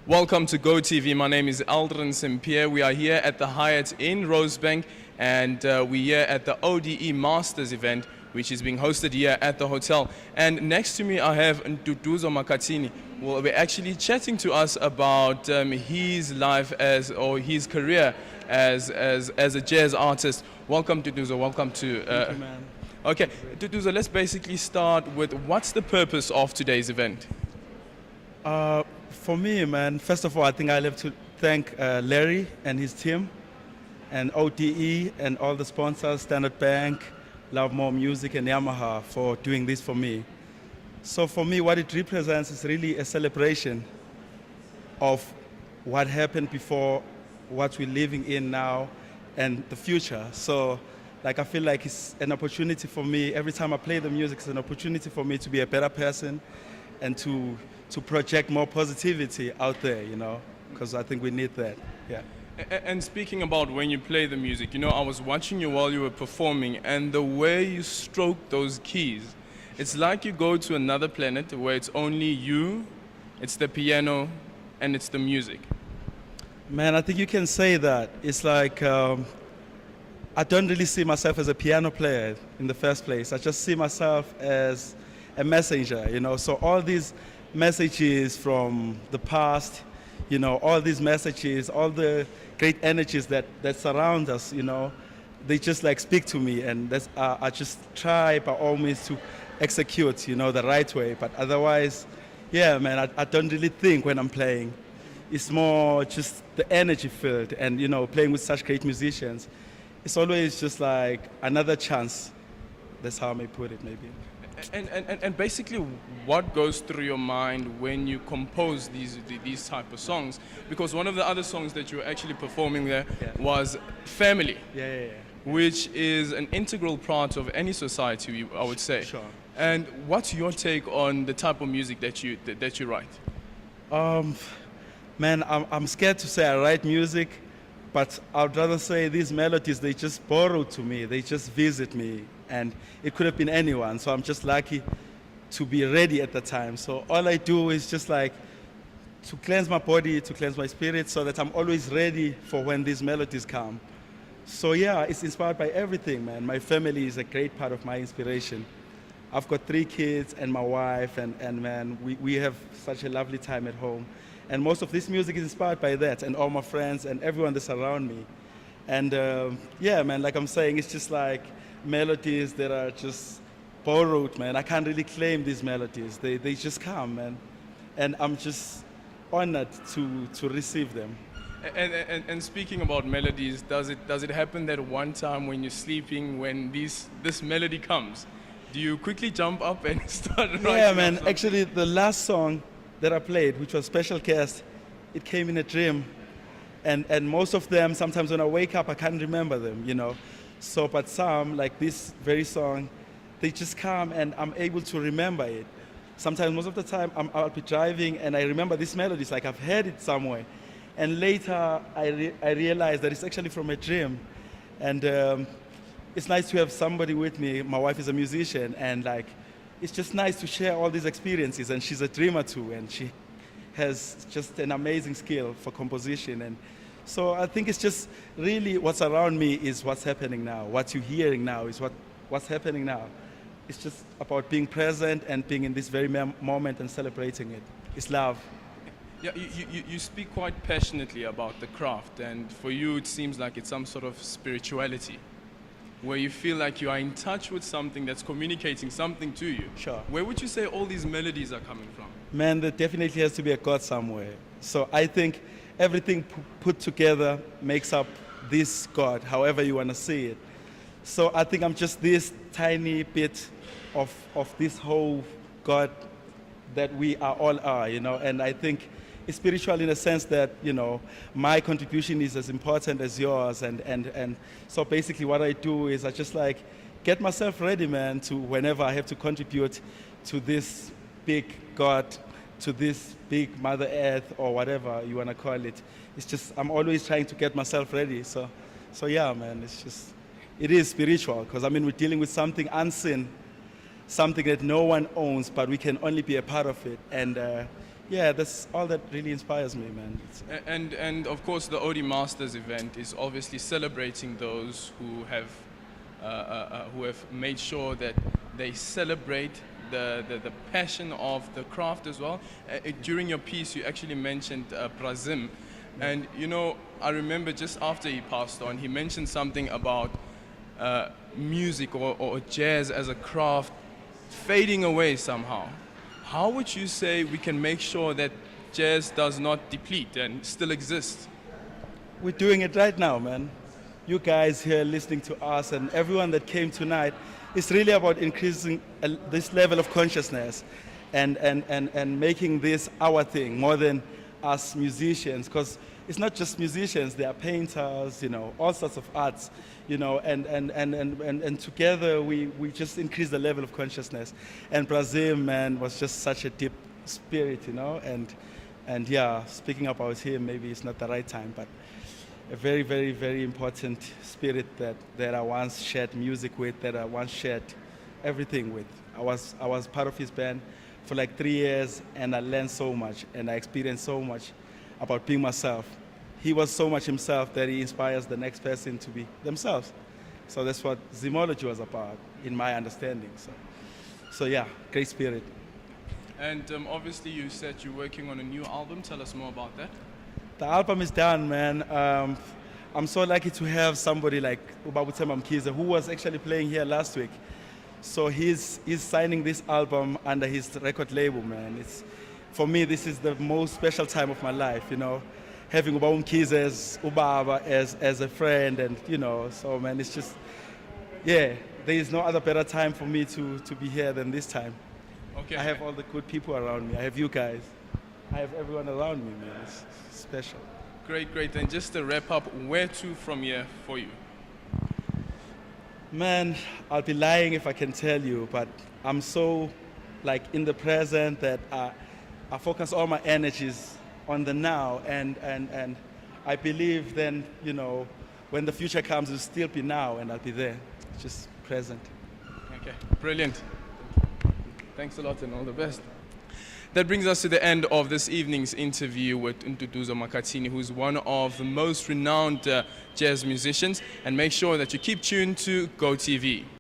Welcome to Go TV. My name is Aldrin St-Pierre. We are here at the Hyatt in Rosebank, and we're here at the ODE Masters event, which is being hosted here at the hotel. And next to me, I have Nduduzo Makhathini. Well, we're actually chatting to us about his life or his career as a jazz artist. Welcome, Nduduzo. Welcome to. Thank you, man. Okay, Nduduzo, let's basically start with what's the purpose of today's event? For me, man, first of all, I think I have to thank Larry and his team, and ODE and all the sponsors, Standard Bank, Love More Music, and Yamaha for doing this for me. So for me, what it represents is really a celebration of what happened before, what we're living in now, and the future. So, like, I feel like it's an opportunity for me. Every time I play the music, it's an opportunity for me to be a better person and to project more positivity out there, you know, because I think we need that, yeah. And speaking about when you play the music, you know, I was watching you while you were performing, and the way you stroke those keys, it's like you go to another planet where it's only you, it's the piano, and it's the music. Man, I think you can say that. It's like, I don't really see myself as a piano player in the first place. I just see myself as a messenger, you know, so all these messages from the past, you know, all these messages, all the great energies that surround us, you know, they just like speak to me, and I just try by all means to execute, you know, the right way. But otherwise, yeah, man, I don't really think when I'm playing. It's more just the energy filled, and, you know, playing with such great musicians, it's always just like another chance. That's how I may put it, maybe. And basically, what goes through your mind when you compose these type of songs? Because one of the other songs that you were actually performing there was Family, which is an integral part of any society, I would say. Sure. And what's your take on the type of music that you write? Man, I'm scared to say I write music, but I'd rather say these melodies, they just borrow to me, they just visit me. And it could have been anyone, so I'm just lucky to be ready at the time. So all I do is just like to cleanse my body, to cleanse my spirit, so that I'm always ready for when these melodies come. So yeah, it's inspired by everything, man. My family is a great part of my inspiration. I've got 3 kids and my wife, and man, we have such a lovely time at home. And most of this music is inspired by that, and all my friends and everyone that's around me. And yeah, man, like I'm saying, it's just like melodies that are just borrowed, man. I can't really claim these melodies. They just come, man. And I'm just honored to receive them. And speaking about melodies, does it happen that one time when you're sleeping, when this melody comes, do you quickly jump up and start writing? Yeah, man. Actually, the last song that I played, which was Special Guest, it came in a dream. And most of them, sometimes when I wake up, I can't remember them, you know. So, but some, like this very song, they just come and I'm able to remember it. Sometimes, most of the time, I'll be driving and I remember this melody. It's like I've heard it somewhere. And later, I realize that it's actually from a dream. And it's nice to have somebody with me. My wife is a musician, and like, it's just nice to share all these experiences. And she's a dreamer too, and she has just an amazing skill for composition. And so I think it's just really what's around me is what's happening now. What you're hearing now is what's happening now. It's just about being present and being in this very moment and celebrating it. It's love. Yeah, you speak quite passionately about the craft, and for you it seems like it's some sort of spirituality, where you feel like you are in touch with something that's communicating something to you. Sure. Where would you say all these melodies are coming from? Man, there definitely has to be a God somewhere. So I think everything put together makes up this God, however you want to see it. So I think I'm just this tiny bit of this whole God that we all are, you know. And I think it's spiritual in a sense that, you know, my contribution is as important as yours. And so basically what I do is I just like get myself ready, man, to whenever I have to contribute to this big God, to this big Mother Earth, or whatever you want to call it. It's just, I'm always trying to get myself ready. So yeah, man, it is spiritual, because I mean, we're dealing with something unseen, something that no one owns, but we can only be a part of it. And yeah, that's all that really inspires me, man. And of course, the ODE Masters event is obviously celebrating those who have made sure that they celebrate the passion of the craft as well. During your piece, you actually mentioned Brazim. And, you know, I remember just after he passed on, he mentioned something about music or jazz as a craft fading away somehow. How would you say we can make sure that jazz does not deplete and still exist? We're doing it right now, man. You guys here listening to us and everyone that came tonight, it's really about increasing this level of consciousness and making this our thing more than us musicians, because it's not just musicians, there are painters, you know, all sorts of arts, you know, and together we just increase the level of consciousness. And Brazil, man, was just such a deep spirit, you know, and yeah, speaking about him, maybe it's not the right time, but a very, very, very important spirit that I once shared music with, that I once shared everything with. I was part of his band for like 3 years, and I learned so much, and I experienced so much about being myself. He was so much himself that he inspires the next person to be themselves. So that's what Zimology was about, in my understanding. So yeah, great spirit. And obviously you said you're working on a new album. Tell us more about that. The album is done, man. I'm so lucky to have somebody like Ubabutema Mkhize, who was actually playing here last week. So he's signing this album under his record label, man. For me, this is the most special time of my life, you know, having Ubaba Mkhize as Ubaba as a friend, and you know, so man, it's just, yeah, there is no other better time for me to be here than this time. Okay. I have all the good people around me. I have you guys. I have everyone around me, man. It's special. Great, great. And just to wrap up, where to from here for you? Man, I'll be lying if I can tell you, but I'm so like in the present that I focus all my energies on the now, and I believe then, you know, when the future comes, it'll still be now, and I'll be there. It's just present. Okay, brilliant. Thanks a lot and all the best. That brings us to the end of this evening's interview with Nduduzo Makhathini, who's one of the most renowned jazz musicians. And make sure that you keep tuned to GoTV.